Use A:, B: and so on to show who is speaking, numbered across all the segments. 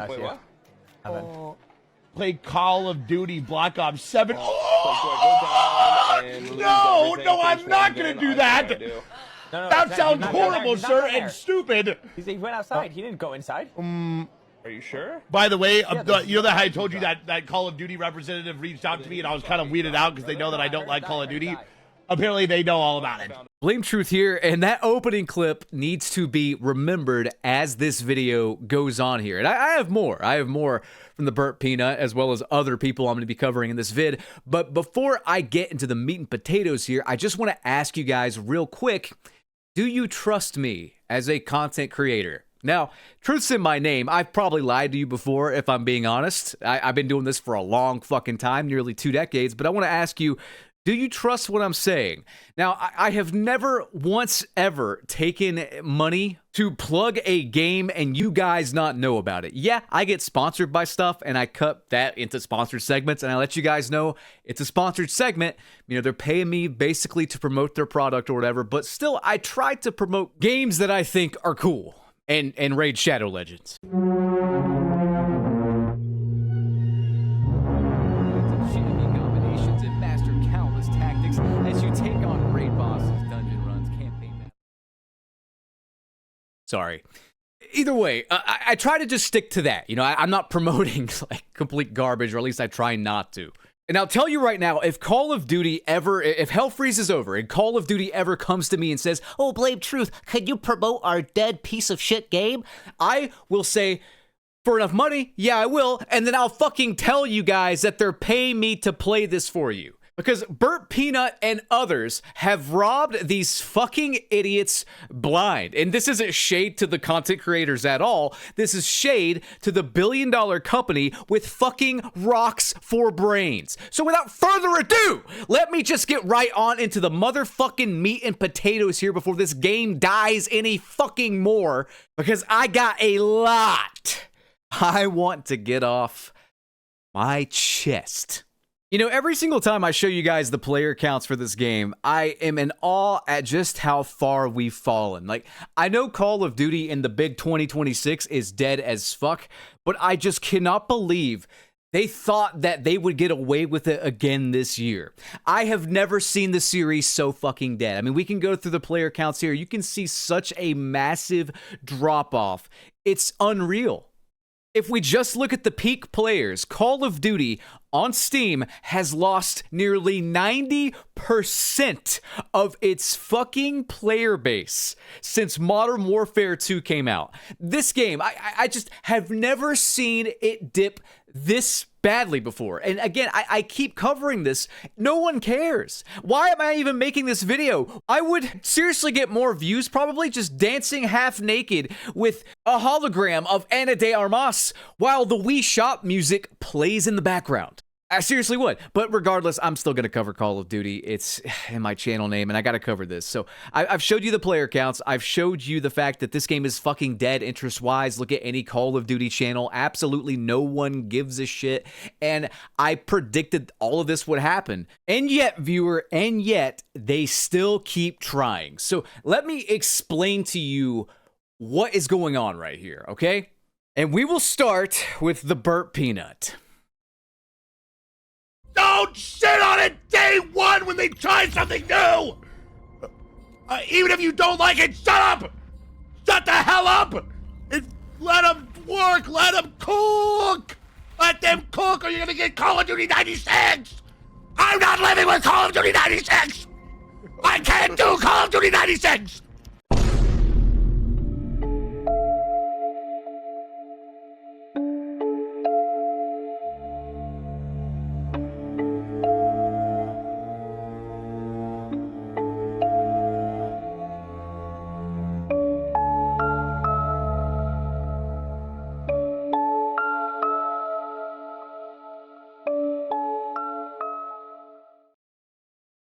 A: Wait, what?
B: Play Call of Duty Black Ops 7.
A: So I go down and lose everything,
B: No, I'm
A: first
B: not
A: round
B: going
A: in,
B: to do
A: I
B: that.
A: swear I do.
C: No,
B: That
C: he's
B: sounds
C: not down there.
B: horrible,
C: He's not
B: sir,
C: down there.
B: and stupid.
C: He went outside. He didn't go inside.
A: Are you sure?
B: By the way,
C: there's
B: you know that I told you that Call of Duty representative reached out to me, and I was kind of weirded out because they know that I don't like Call of Duty. Apparently, they know all about it.
D: Blame Truth here, and that opening clip needs to be remembered as this video goes on here. And I have more. I have more from the Burnt Peanut, as well as other people I'm going to be covering in this vid. But before I get into the meat and potatoes here, I just want to ask you guys real quick, do you trust me as a content creator? Now, truth's in my name. I've probably lied to you before, if I'm being honest. I've been doing this for a long fucking time, nearly 2 decades. But I want to ask you, do you trust what I'm saying? Now, I have never once ever taken money to plug a game and you guys not know about it. Yeah, I get sponsored by stuff and I cut that into sponsored segments and I let you guys know it's a sponsored segment. You know, they're paying me basically to promote their product or whatever, but still, I try to promote games that I think are cool and raid Shadow Legends. As you take on raid bosses, dungeon runs, campaign maps. Sorry. Either way, I try to just stick to that. You know, I'm not promoting like complete garbage, or at least I try not to. And I'll tell you right now, if Call of Duty ever, if Hell freezes over and Call of Duty ever comes to me and says, "Oh, Blame Truth, can you promote our dead piece of shit game?" I will say, for enough money, yeah, I will. And then I'll fucking tell you guys that they're paying me to play this for you. Because Burnt Peanut and others have robbed these fucking idiots blind. And this isn't shade to the content creators at all. This is shade to the billion-dollar company with fucking rocks for brains. So without further ado, let me just get right on into the motherfucking meat and potatoes here before this game dies any fucking more. Because I got a lot I want to get off my chest. You know, every single time I show you guys the player counts for this game, I am in awe at just how far we've fallen. Like, I know Call of Duty in the big 2026 is dead as fuck, but I just cannot believe they thought that they would get away with it again this year. I have never seen the series so fucking dead. I mean, we can go through the player counts here. You can see such a massive drop-off. It's unreal. If we just look at the peak players, Call of Duty on Steam has lost nearly 90% of its fucking player base since Modern Warfare 2 came out. This game, I just have never seen it dip this badly before. And again, I keep covering this. No one cares. Why am I even making this video? I would seriously get more views probably just dancing half naked with a hologram of Ana de Armas while the Wii Shop music plays in the background. I seriously would. But regardless, I'm still going to cover Call of Duty. It's in my channel name, and I got to cover this. So I've showed you the player counts. I've showed you the fact that this game is fucking dead interest-wise. Look at any Call of Duty channel. Absolutely no one gives a shit. And I predicted all of this would happen. And yet, viewer, and yet, they still keep trying. So let me explain to you what is going on right here, okay? And we will start with the Burnt Peanut.
B: Don't shit on it day one when they try something new! Even if you don't like it, shut up! Shut the hell up! Let them work, let them cook! Let them cook or you're gonna get Call of Duty 96! I'm not living with Call of Duty 96! I can't do Call of Duty 96!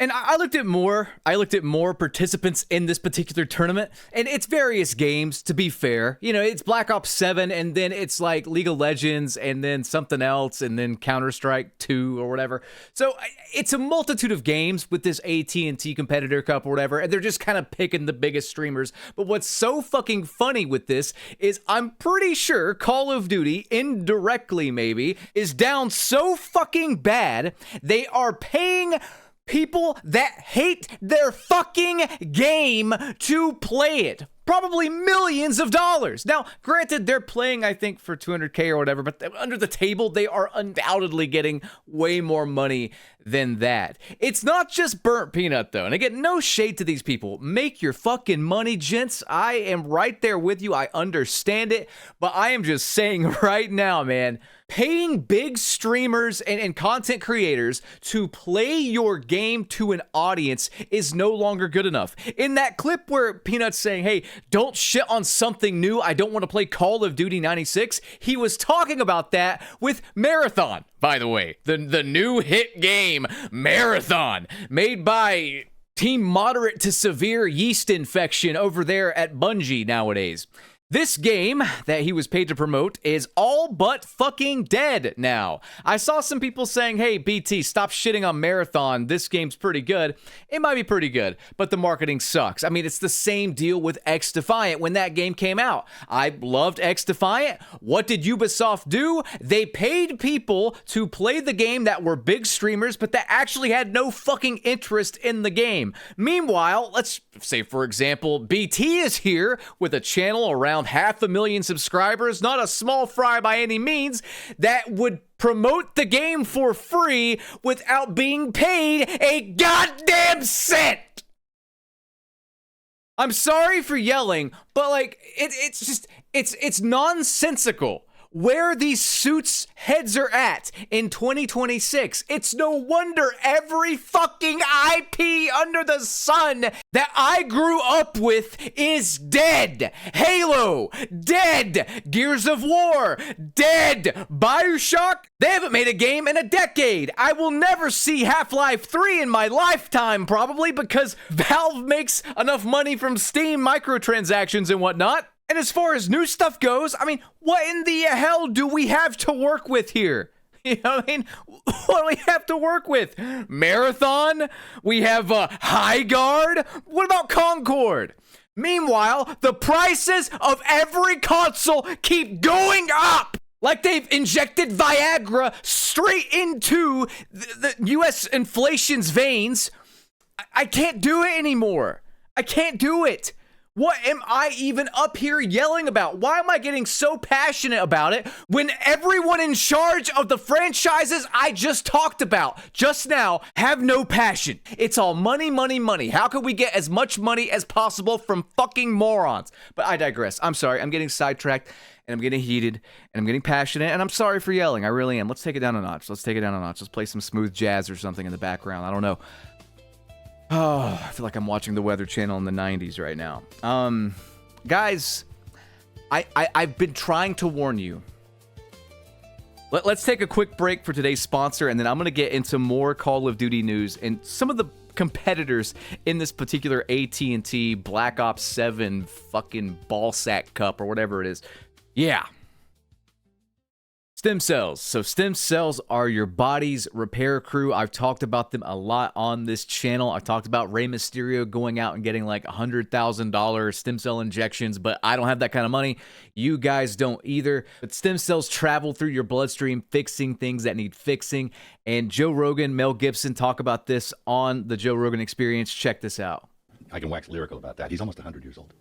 D: And I looked at more participants in this particular tournament, and it's various games, to be fair. You know, it's Black Ops 7, and then it's like League of Legends, and then something else, and then Counter-Strike 2 or whatever. So it's a multitude of games with this AT&T Competitor Cup or whatever, and they're just kind of picking the biggest streamers. But what's so fucking funny with this is I'm pretty sure Call of Duty, indirectly maybe, is down so fucking bad, they are paying people that hate their fucking game to play it. Probably millions of dollars. Now, granted, they're playing, I think, for 200K or whatever, but under the table, they are undoubtedly getting way more money than that. It's not just burnt peanut, though. And again, no shade to these people. Make your fucking money, gents. I am right there with you. I understand it. But I am just saying right now, man, paying big streamers and content creators to play your game to an audience is no longer good enough. In that clip where Peanut's saying, hey, don't shit on something new, I don't want to play Call of Duty 96, he was talking about that with Marathon, by the way. The new hit game, Marathon, made by Team Moderate to Severe Yeast Infection over there at Bungie nowadays. This game that he was paid to promote is all but fucking dead now. I saw some people saying, hey, BT, stop shitting on Marathon. This game's pretty good. It might be pretty good, but the marketing sucks. I mean, it's the same deal with X Defiant when that game came out. I loved X Defiant. What did Ubisoft do? They paid people to play the game that were big streamers, but that actually had no fucking interest in the game. Meanwhile, let's say, for example, BT is here with a channel around 500,000 subscribers, not a small fry by any means, that would promote the game for free without being paid a goddamn cent. I'm sorry for yelling, but like it's nonsensical where these suits' heads are at in 2026. It's no wonder every fucking IP under the sun that I grew up with is dead. Halo, dead. Gears of War, dead. BioShock, they haven't made a game in a decade. I will never see Half-Life 3 in my lifetime, probably, because Valve makes enough money from Steam microtransactions and whatnot. And as far as new stuff goes, I mean, what in the hell do we have to work with here? You know what I mean? What do we have to work with? Marathon? We have High Guard? What about Concord? Meanwhile, the prices of every console keep going up! Like they've injected Viagra straight into the US inflation's veins. I can't do it anymore. I can't do it. What am I even up here yelling about? Why am I getting so passionate about it when everyone in charge of the franchises I just talked about just now have no passion? It's all money, money, money. How can we get as much money as possible from fucking morons? But I digress. I'm sorry. I'm getting sidetracked and I'm getting heated and I'm getting passionate and I'm sorry for yelling. I really am. Let's take it down a notch. Let's take it down a notch. Let's play some smooth jazz or something in the background. I don't know. Oh, I feel like I'm watching the Weather Channel in the 90s right now. Guys, I've been trying to warn you. Let's take a quick break for today's sponsor, and then I'm going to get into more Call of Duty news and some of the competitors in this particular AT&T Black Ops 7 fucking ballsack cup or whatever it is. Yeah. Stem cells. So stem cells are your body's repair crew. I've talked about them a lot on this channel. I talked about Rey Mysterio going out and getting like $100,000 stem cell injections, but I don't have that kind of money. You guys don't either. But stem cells travel through your bloodstream, fixing things that need fixing. And Joe Rogan, Mel Gibson talk about this on the Joe Rogan Experience. Check this out.
E: I can wax lyrical about that. He's almost 100 years old.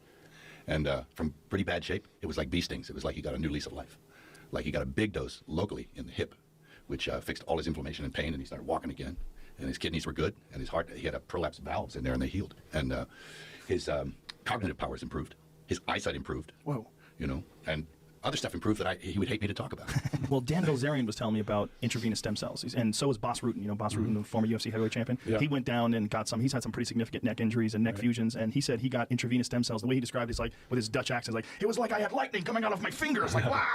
E: And from pretty bad shape, it was like bee stings. It was like he got a new lease of life. Like he got a big dose locally in the hip, which fixed all his inflammation and pain, and he started walking again. And his kidneys were good, and his heart, he had a prolapsed valves in there, and they healed. And his cognitive powers improved. His eyesight improved.
F: Whoa.
E: You know, and other stuff improved that he would hate me to talk about.
F: Well, Dan Bilzerian was telling me about intravenous stem cells, and so was Boss Rutan. You know, Boss Rutan, the former UFC heavyweight champion.
E: Yeah.
F: He went down and got some. He's had some pretty significant neck injuries and neck fusions, and he said he got intravenous stem cells. The way he described it is like with his Dutch accent, like it was like I had lightning coming out of my fingers, like wow.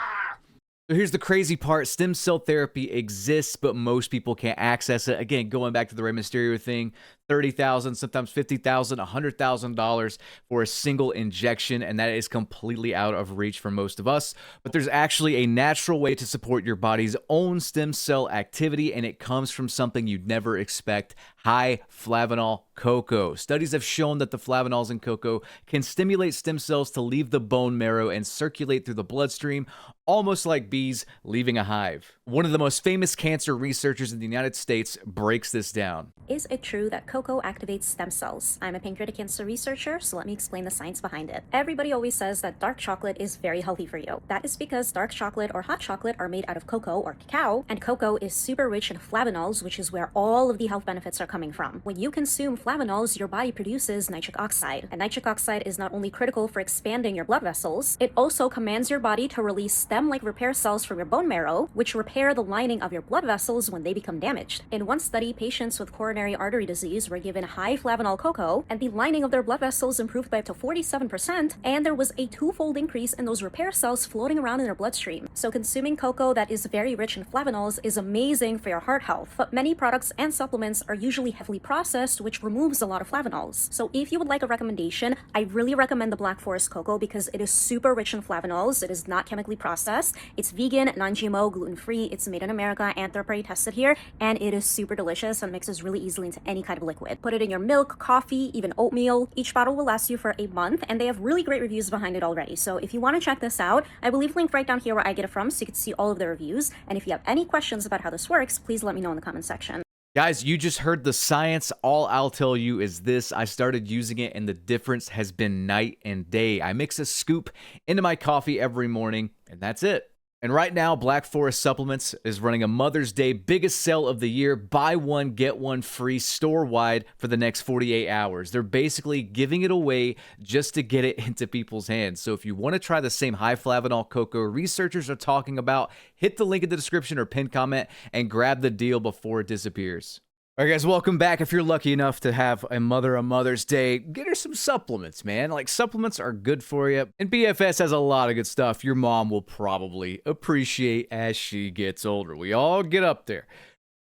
D: So here's the crazy part. Stem cell therapy exists, but most people can't access it. Again, going back to the Rey Mysterio thing, $30,000, sometimes $50,000, $100,000 for a single injection, and that is completely out of reach for most of us. But there's actually a natural way to support your body's own stem cell activity, and it comes from something you'd never expect: high flavanol cocoa. Studies have shown that the flavanols in cocoa can stimulate stem cells to leave the bone marrow and circulate through the bloodstream, almost like bees leaving a hive. One of the most famous cancer researchers in the United States breaks this down.
G: Is it true that cocoa activates stem cells? I'm a pancreatic cancer researcher, so let me explain the science behind it. Everybody always says that dark chocolate is very healthy for you. That is because dark chocolate or hot chocolate are made out of cocoa or cacao, and cocoa is super rich in flavanols, which is where all of the health benefits are coming from. When you consume flavanols, your body produces nitric oxide, and nitric oxide is not only critical for expanding your blood vessels, it also commands your body to release stem-like repair cells from your bone marrow, which repair the lining of your blood vessels when they become damaged. In one study, patients with coronary artery disease were given high flavanol cocoa, and the lining of their blood vessels improved by up to 47%, and there was a twofold increase in those repair cells floating around in their bloodstream. So consuming cocoa that is very rich in flavanols is amazing for your heart health, but many products and supplements are usually heavily processed, which removes a lot of flavanols. So if you would like a recommendation, I really recommend the Black Forest cocoa because it is super rich in flavanols. It is not chemically processed. It's vegan, non-GMO, gluten-free. It's made in America and third-party tested here, and it is super delicious and mixes really easily into any kind of liquid. Put it in your milk, coffee, even oatmeal. Each bottle will last you for a month, and they have really great reviews behind it already. So if you want to check this out, I will leave a link right down here where I get it from so you can see all of the reviews. And if you have any questions about how this works, please let me know in the comment section.
D: Guys, you just heard the science. All I'll tell you is this: I started using it and the difference has been night and day. I mix a scoop into my coffee every morning, and that's it. And right now, Black Forest Supplements is running a Mother's Day biggest sale of the year. Buy one, get one free store-wide for the next 48 hours. They're basically giving it away just to get it into people's hands. So if you want to try the same high flavanol cocoa researchers are talking about, hit the link in the description or pinned comment and grab the deal before it disappears. All right, guys, welcome back. If you're lucky enough to have a Mother's Day, get her some supplements, man. Like, supplements are good for you. And BFS has a lot of good stuff your mom will probably appreciate as she gets older. We all get up there.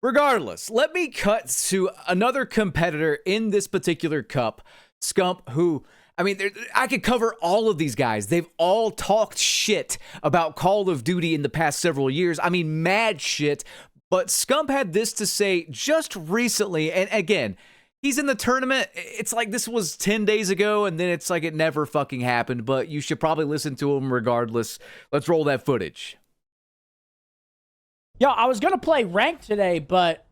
D: Regardless, let me cut to another competitor in this particular cup, Scump, who... I mean, I could cover all of these guys. They've all talked shit about Call of Duty in the past several years. I mean, mad shit. But Scump had this to say just recently, and again, he's in the tournament. It's like this was 10 days ago, and then it's like it never fucking happened, but you should probably listen to him regardless. Let's roll that footage.
H: Yo, I was going to play ranked today, but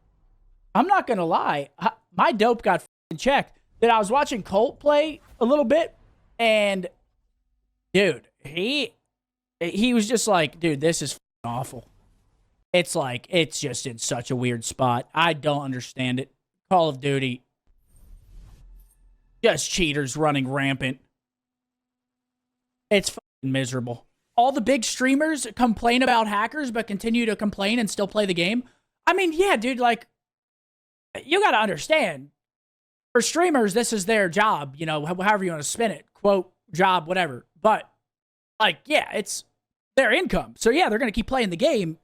H: I'm not going to lie. My dope got f***ing checked. Then I was watching Colt play a little bit, and dude, he was just like, dude, this is f***ing awful. It's like, it's just in such a weird spot. I don't understand it. Call of Duty. Just cheaters running rampant. It's fucking miserable. All the big streamers complain about hackers, but continue to complain and still play the game. I mean, yeah, dude, like, you gotta understand. For streamers, this is their job, you know, however you want to spin it. Quote, job, whatever. But, like, yeah, it's their income. So, yeah, they're gonna keep playing the game.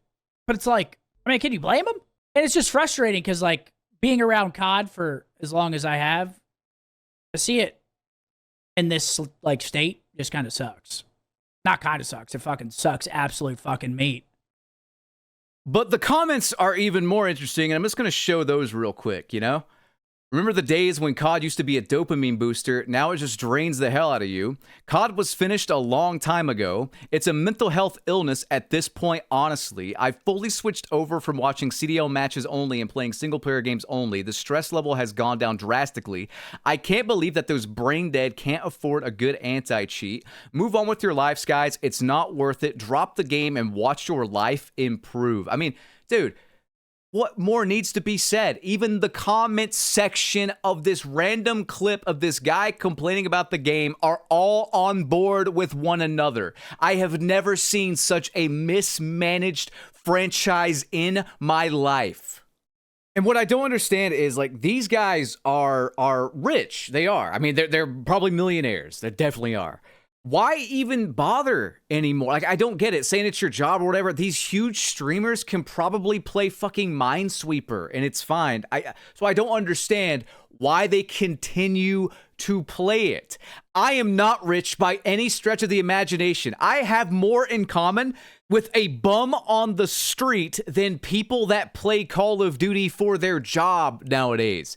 H: But it's like, I mean, can you blame them? And it's just frustrating because, like, being around COD for as long as I have, to see it in this, like, state just kind of sucks. Not kind of sucks. It fucking sucks absolute fucking meat.
D: But the comments are even more interesting, and I'm just going to show those real quick, you know? Remember the days when COD used to be a dopamine booster? Now it just drains the hell out of you. COD was finished a long time ago. It's a mental health illness at this point, honestly. I fully switched over from watching CDL matches only and playing single-player games only. The stress level has gone down drastically. I can't believe that those brain dead can't afford a good anti-cheat. Move on with your lives, guys. It's not worth it. Drop the game and watch your life improve. I mean, dude... what more needs to be said? Even the comment section of this random clip of this guy complaining about the game are all on board with one another. I have never seen such a mismanaged franchise in my life. And what I don't understand is, like, these guys are rich. They are. I mean, they're probably millionaires. They definitely are. Why even bother anymore? Like, I don't get it. Saying it's your job or whatever. These huge streamers can probably play fucking Minesweeper and it's fine. So I don't understand why they continue to play it. I am not rich by any stretch of the imagination. I have more in common with a bum on the street than people that play Call of Duty for their job nowadays.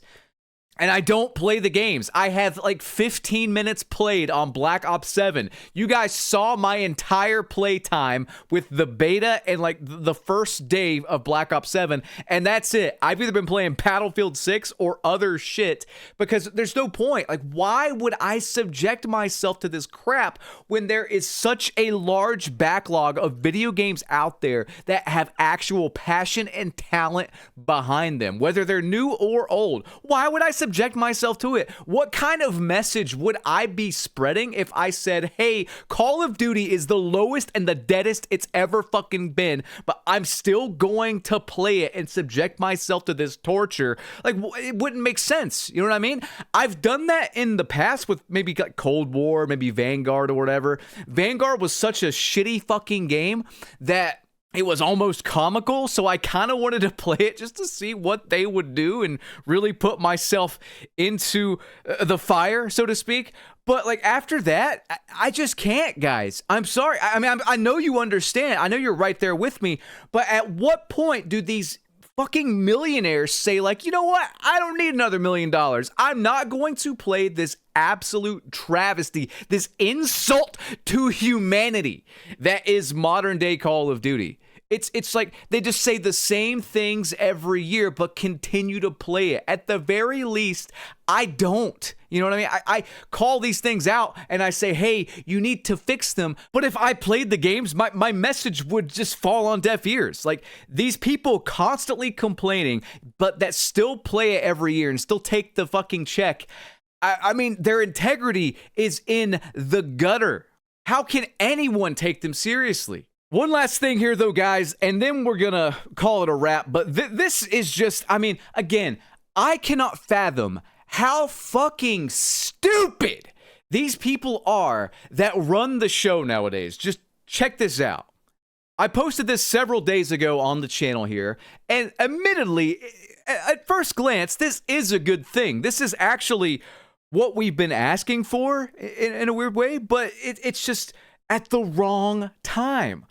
D: And I don't play the games. I have like 15 minutes played on Black Ops 7. You guys saw my entire play time with the beta and like the first day of Black Ops 7. And that's it. I've either been playing Battlefield 6 or other shit because there's no point. Like, why would I subject myself to this crap when there is such a large backlog of video games out there that have actual passion and talent behind them, whether they're new or old? Why would I subject myself to it? What kind of message would I be spreading if I said, hey, Call of Duty is the lowest and the deadest it's ever fucking been, but I'm still going to play it and subject myself to this torture? Like, it wouldn't make sense. You know what I mean? I've done that in the past with maybe like Cold War, maybe Vanguard or whatever. Vanguard was such a shitty fucking game that it was almost comical, so I kind of wanted to play it just to see what they would do and really put myself into the fire, so to speak. But like after that, I just can't, guys. I'm sorry. I mean, I know you understand. I know you're right there with me. But at what point do these fucking millionaires say like, you know what? I don't need another $1 million. I'm not going to play this absolute travesty, this insult to humanity that is modern day Call of Duty. It's like they just say the same things every year, but continue to play it. At the very least, I don't. You know what I mean? I call these things out and I say, hey, you need to fix them. But if I played the games, my message would just fall on deaf ears. Like these people constantly complaining, but that still play it every year and still take the fucking check. I mean, their integrity is in the gutter. How can anyone take them seriously? One last thing here, though, guys, and then we're going to call it a wrap. But this is just, I mean, again, I cannot fathom how fucking stupid these people are that run the show nowadays. Just check this out. I posted this several days ago on the channel here, and admittedly, at first glance, this is a good thing. This is actually what we've been asking for in a weird way, but it's just at the wrong time.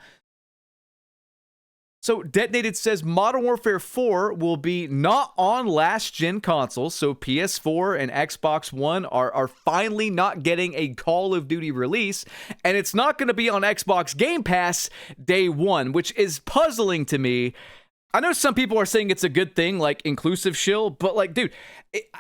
D: So Detonated says Modern Warfare 4 will be not on last-gen consoles, so PS4 and Xbox One are finally not getting a Call of Duty release, and it's not going to be on Xbox Game Pass day one, which is puzzling to me. I know some people are saying it's a good thing, like inclusive shill, but like, dude,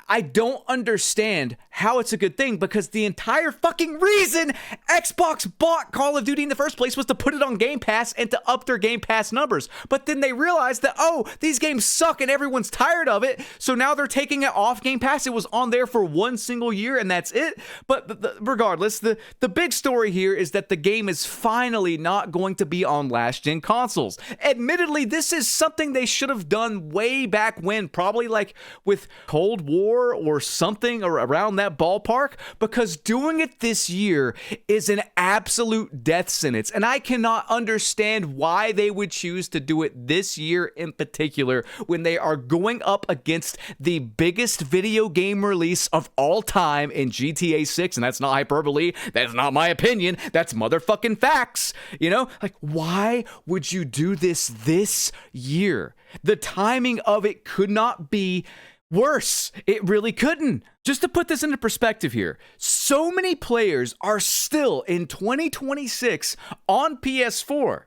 D: I don't understand how it's a good thing because the entire fucking reason Xbox bought Call of Duty in the first place was to put it on Game Pass and to up their Game Pass numbers. But then they realized that, oh, these games suck and everyone's tired of it. So now they're taking it off Game Pass. It was on there for one single year and that's it. But regardless, the big story here is that the game is finally not going to be on last-gen consoles. Admittedly, this is something they should have done way back when, probably like with Cold War or something or around that ballpark, because doing it this year is an absolute death sentence. And I cannot understand why they would choose to do it this year in particular when they are going up against the biggest video game release of all time in GTA 6. And that's not hyperbole. That's not my opinion. That's motherfucking facts. You know, like, why would you do this year? The timing of it could not be worse. It really couldn't. Just to put this into perspective here, so many players are still in 2026 on PS4.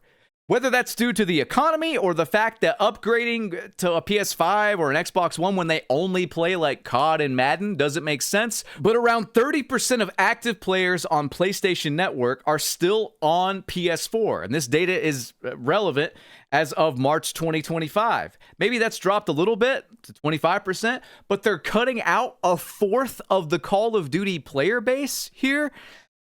D: Whether that's due to the economy or the fact that upgrading to a PS5 or an Xbox One when they only play like COD and Madden doesn't make sense, but around 30% of active players on PlayStation Network are still on PS4, and this data is relevant as of March 2025. Maybe that's dropped a little bit to 25%, but they're cutting out a fourth of the Call of Duty player base here.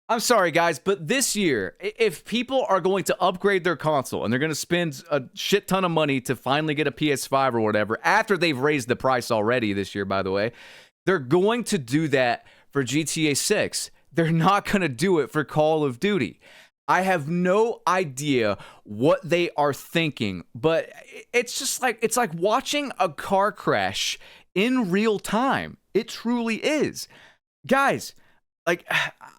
D: I'm sorry, guys, but this year, if people are going to upgrade their console and they're going to spend a shit ton of money to finally get a PS5 or whatever, after they've raised the price already this year, by the way, they're going to do that for GTA 6. They're not going to do it for Call of Duty. I have no idea what they are thinking, but it's just like, it's like watching a car crash in real time. It truly is. Guys, like,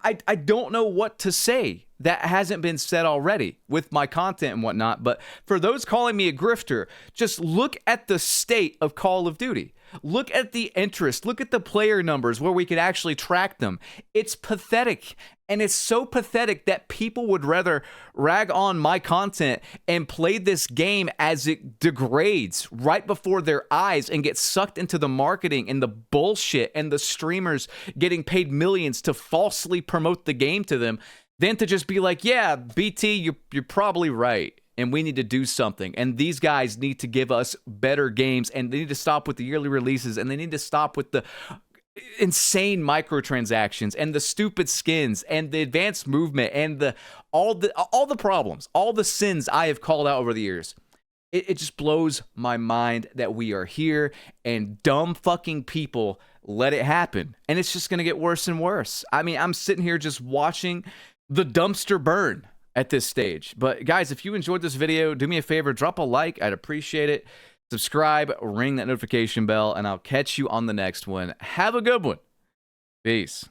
D: I don't know what to say that hasn't been said already with my content and whatnot, but for those calling me a grifter, just look at the state of Call of Duty. Look at the interest. Look at the player numbers where we could actually track them. It's pathetic. And it's so pathetic that people would rather rag on my content and play this game as it degrades right before their eyes and get sucked into the marketing and the bullshit and the streamers getting paid millions to falsely promote the game to them than to just be like, yeah, BT, you're probably right. And we need to do something. And these guys need to give us better games. And they need to stop with the yearly releases. And they need to stop with the insane microtransactions and the stupid skins and the advanced movement and all the problems, all the sins I have called out over the years. It just blows my mind that we are here and dumb fucking people let it happen. And it's just going to get worse and worse. I mean, I'm sitting here just watching the dumpster burn at this stage. But guys, if you enjoyed this video, do me a favor, drop a like. I'd appreciate it. Subscribe, ring that notification bell, and I'll catch you on the next one. Have a good one. Peace.